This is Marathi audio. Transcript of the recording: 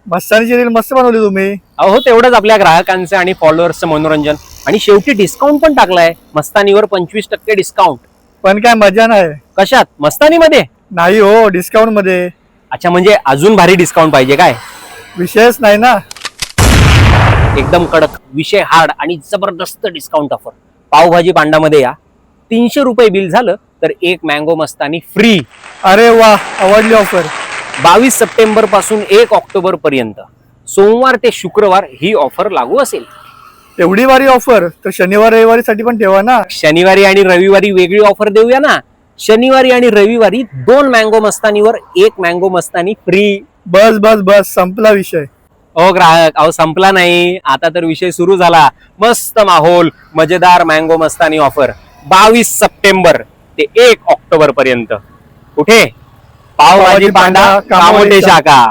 मस्तानीची रील मस्त बनवली तुम्ही. अहो तेवढंच आपल्या ग्राहकांचं आणि फॉलोअर्सचं मनोरंजन. आणि शेवटी डिस्काउंट पण टाकलाय मस्तानीवर 25% डिस्काउंट. पण काय मजा नाही. कशात? मस्तानीमध्ये? नाही हो, डिस्काउंट मध्ये. अच्छा, म्हणजे अजून भारी डिस्काउंट पाहिजे काय? विषयच नाही ना. एकदम कडक, विषय हार्ड आणि जबरदस्त डिस्काउंट ऑफर. पावभाजी पांडामध्ये या. 300 रुपये बिल झालं तर एक मँगो मस्तानी फ्री. अरे वा, आवडली ऑफर. 22 सप्टेंबर पासून 1 ऑक्टोबर पर्यंत सोमवार ते शुक्रवार ही ऑफर लागू असेल. एवढी भारी ऑफर तर शनिवार रविवारी साठी पण ठेवा ना. शनिवारी आणि रविवारी वेगळी ऑफर देऊया ना. शनिवारी आणि रविवारी 2 मँगो मस्तानीवर 1 मँगो मस्तानी फ्री. बस बस बस, संपला विषय. ओ ग्राहक, अहो संपला नाही, आता तर विषय सुरू झाला. मस्त माहोल, मजेदार मँगो मस्तानी ऑफर 22 सप्टेंबर ते 1 ऑक्टोबर पर्यंत. कुठे? पावभाजी पांडा, कामोठे शाखा.